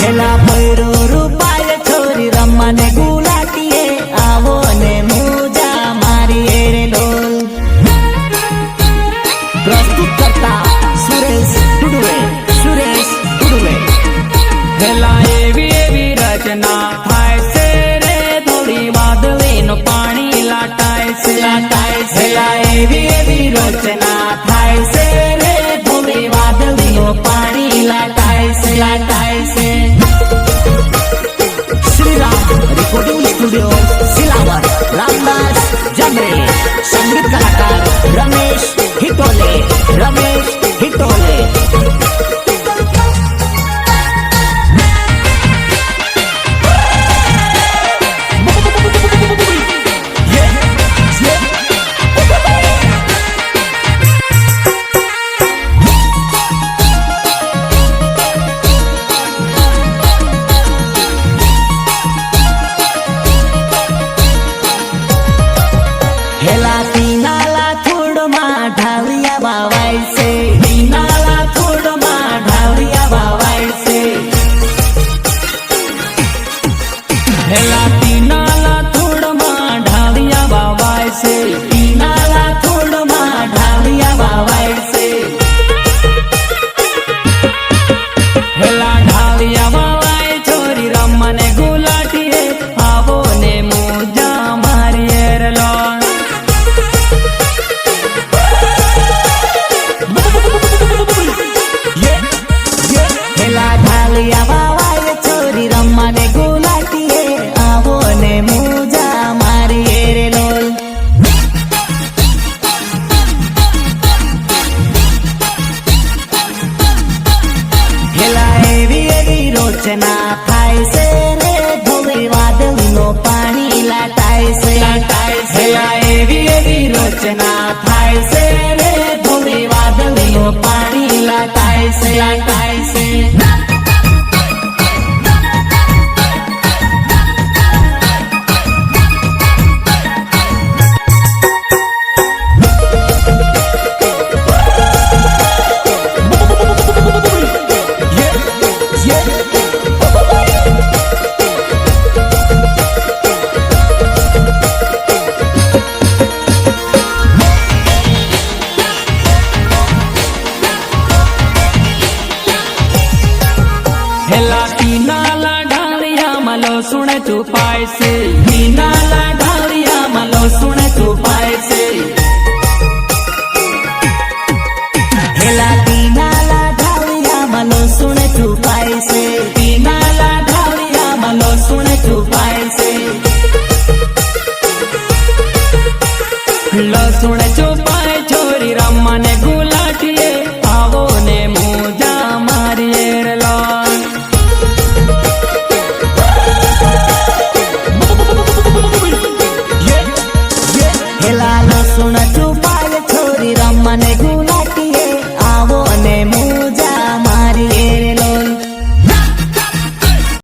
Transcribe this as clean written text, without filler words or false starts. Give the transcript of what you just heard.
हेला पैरो रूपाय छोरी रम्माने गुलाटीए आवो ने मुजा मारी रे ढोल। प्रस्तुत करता सुरेश टुडुए। हेला एवी रचना थाय से रे थोड़ी वादळी नो पाणी लाटाय से हेला एवी रचना थाय से रे थोड़ी वादळी नो पाणी लाटाय से श्रीराम रिकॉर्डिंग स्टूडियो सिलावर रामदास जमरे संगीत कलाकार रमेश हिटोले हेला तीनाला थोड मा ढालिया बावायसे तीनाला थोड मा ढालिया बावायसे हेला तीनाला थोड मा ढालिया बावायसे तीनाला थोड मा ढालिया बावायसे हेला ढालिया बावाय छोरी रम्माने गुलाटीए आवो ने मुजा मारी रे लोल। हेला ढालिया बावाय छोरी रम्माने गुलाटीए आवो ने मुजा मारी रे लोल। हेला एवी रोचना थाय से रे धोली वादळी नो पाणी लाटाय से हेला एवी रोचना थाय से रे धोली वादळी नो पाणी लाटाय से हेला तीनाला ढालिया malo सुने चुपाय से तीनाला ढालिया malo सुने चुपाय से हेला तीनाला ढालिया malo सुने चुपाय से तीनाला ढालिया malo सुने चुपाय से लो सुने चुपाय छोरी रम्माने गुला